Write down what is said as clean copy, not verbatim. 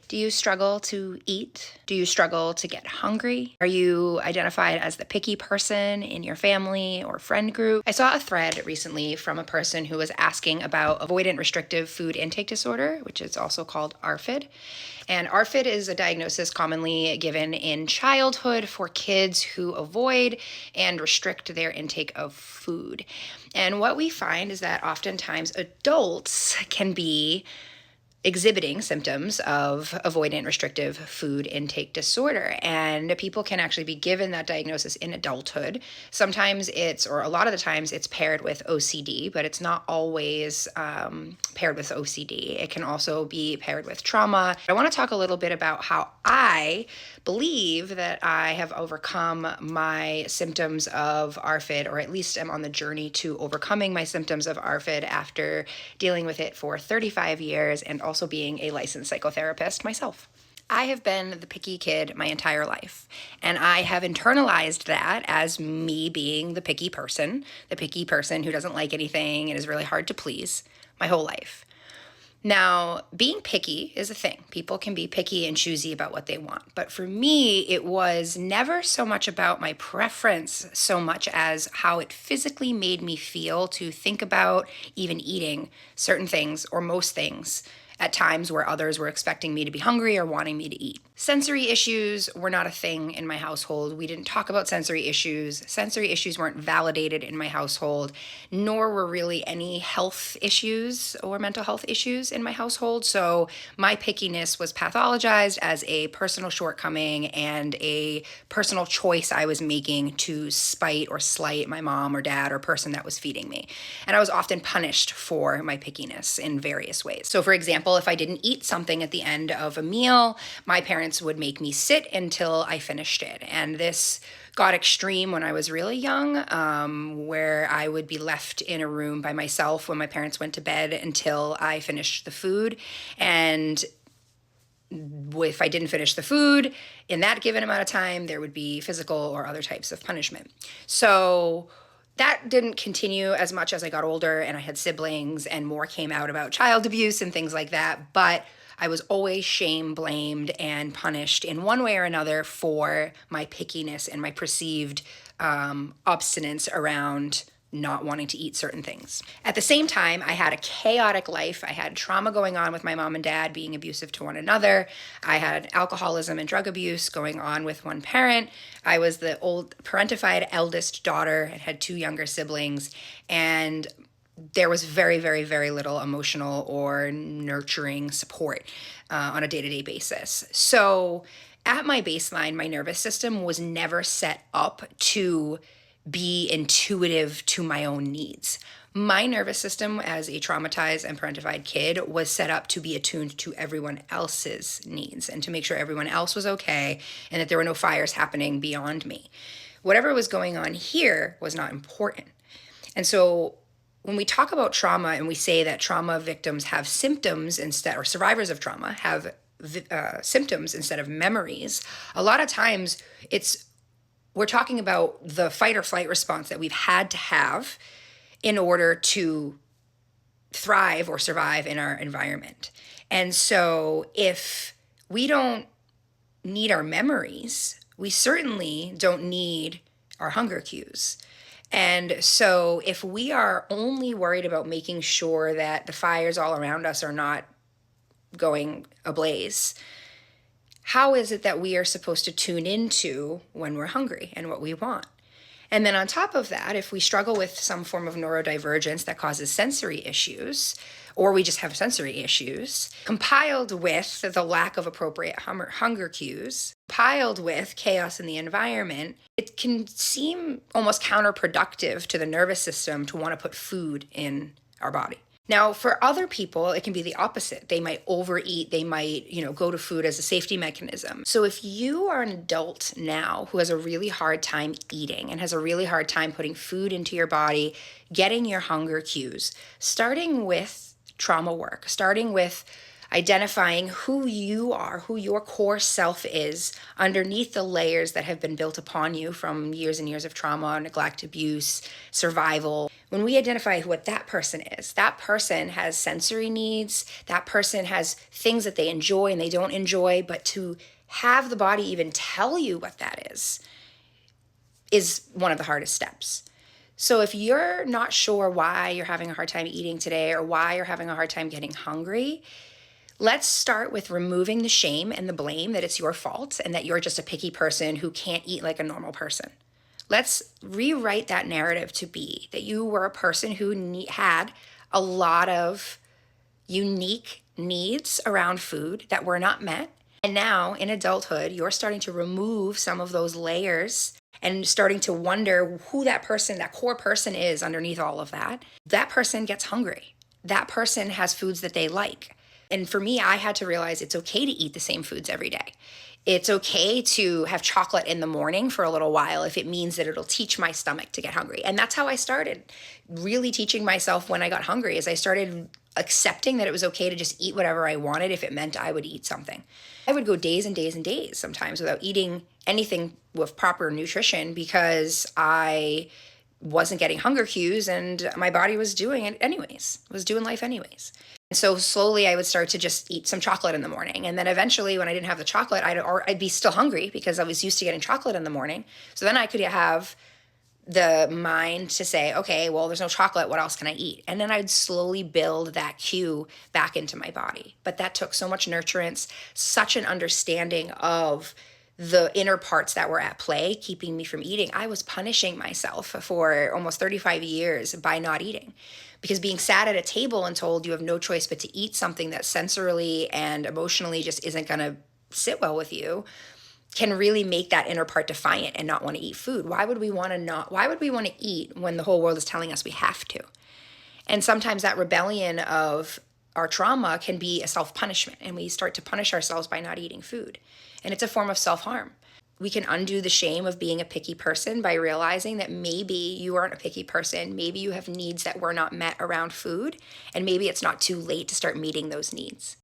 Do you struggle to eat? Do you struggle to get hungry? Are you identified as the picky person in your family or friend group? I saw a thread recently from a person who was asking about avoidant restrictive food intake disorder, which is also called ARFID. And ARFID is a diagnosis commonly given in childhood for kids who avoid and restrict their intake of food. And what we find is that oftentimes adults can be exhibiting symptoms of avoidant restrictive food intake disorder. And people can actually be given that diagnosis in adulthood. Sometimes or a lot of the times it's paired with OCD, but it's not always paired with OCD. It can also be paired with trauma. I want to talk a little bit about how I believe that I have overcome my symptoms of ARFID, or at least am on the journey to overcoming my symptoms of ARFID after dealing with it for 35 years and also being a licensed psychotherapist myself. I have been the picky kid my entire life, and I have internalized that as me being the picky person who doesn't like anything and is really hard to please my whole life. Now, being picky is a thing. People can be picky and choosy about what they want. But for me, it was never so much about my preference so much as how it physically made me feel to think about even eating certain things or most things at times where others were expecting me to be hungry or wanting me to eat. Sensory issues were not a thing in my household. We didn't talk about sensory issues. Sensory issues weren't validated in my household, nor were really any health issues or mental health issues in my household. So my pickiness was pathologized as a personal shortcoming and a personal choice I was making to spite or slight my mom or dad or person that was feeding me. And I was often punished for my pickiness in various ways. So for example, if I didn't eat something at the end of a meal, my parents would make me sit until I finished it. And this got extreme when I was really young, where I would be left in a room by myself when my parents went to bed until I finished the food. And if I didn't finish the food in that given amount of time, there would be physical or other types of punishment. So that didn't continue as much as I got older and I had siblings and more came out about child abuse and things like that. But I was always shame, blamed, and punished in one way or another for my pickiness and my perceived obstinance around not wanting to eat certain things. At the same time, I had a chaotic life. I had trauma going on with my mom and dad being abusive to one another. I had alcoholism and drug abuse going on with one parent. I was the old parentified eldest daughter and had two younger siblings. And there was very, very, very little emotional or nurturing support on a day-to-day basis. So at my baseline, my nervous system was never set up to be intuitive to my own needs. My nervous system as a traumatized and parentified kid was set up to be attuned to everyone else's needs and to make sure everyone else was okay and that there were no fires happening beyond me. Whatever was going on here was not important. And so when we talk about trauma and we say that trauma victims have symptoms instead, or survivors of trauma have symptoms instead of memories, a lot of times we're talking about the fight or flight response that we've had to have in order to thrive or survive in our environment. And so if we don't need our memories, we certainly don't need our hunger cues. And so if we are only worried about making sure that the fires all around us are not going ablaze, how is it that we are supposed to tune into when we're hungry and what we want? And then on top of that, if we struggle with some form of neurodivergence that causes sensory issues, or we just have sensory issues, compiled with the lack of appropriate hunger cues, piled with chaos in the environment, it can seem almost counterproductive to the nervous system to want to put food in our body. Now, for other people, it can be the opposite. They might overeat. They might, go to food as a safety mechanism. So if you are an adult now who has a really hard time eating and has a really hard time putting food into your body, getting your hunger cues, starting with trauma work, starting with identifying who you are, who your core self is underneath the layers that have been built upon you from years and years of trauma, neglect, abuse, survival. When we identify what that person is, that person has sensory needs, that person has things that they enjoy and they don't enjoy, but to have the body even tell you what that is one of the hardest steps. So if you're not sure why you're having a hard time eating today or why you're having a hard time getting hungry, let's start with removing the shame and the blame that it's your fault and that you're just a picky person who can't eat like a normal person. Let's rewrite that narrative to be that you were a person who had a lot of unique needs around food that were not met. And now in adulthood, you're starting to remove some of those layers and starting to wonder who that person, that core person is underneath all of that. That person gets hungry. That person has foods that they like. And for me, I had to realize it's okay to eat the same foods every day. It's okay to have chocolate in the morning for a little while if it means that it'll teach my stomach to get hungry. And that's how I started really teaching myself when I got hungry, is I started accepting that it was okay to just eat whatever I wanted if it meant I would eat something. I would go days and days and days sometimes without eating anything with proper nutrition because I wasn't getting hunger cues and my body was doing it anyways, was doing life anyways. And so slowly I would start to just eat some chocolate in the morning. And then eventually when I didn't have the chocolate, I'd be still hungry because I was used to getting chocolate in the morning. So then I could have the mind to say, okay, well, there's no chocolate. What else can I eat? And then I'd slowly build that cue back into my body. But that took so much nurturance, such an understanding of the inner parts that were at play, keeping me from eating. I was punishing myself for almost 35 years by not eating. Because being sat at a table and told you have no choice but to eat something that sensorily and emotionally just isn't going to sit well with you can really make that inner part defiant and not want to eat food. Why would we want to eat when the whole world is telling us we have to? And sometimes that rebellion of our trauma can be a self-punishment, and we start to punish ourselves by not eating food. And it's a form of self-harm. We can undo the shame of being a picky person by realizing that maybe you aren't a picky person. Maybe you have needs that were not met around food, and maybe it's not too late to start meeting those needs.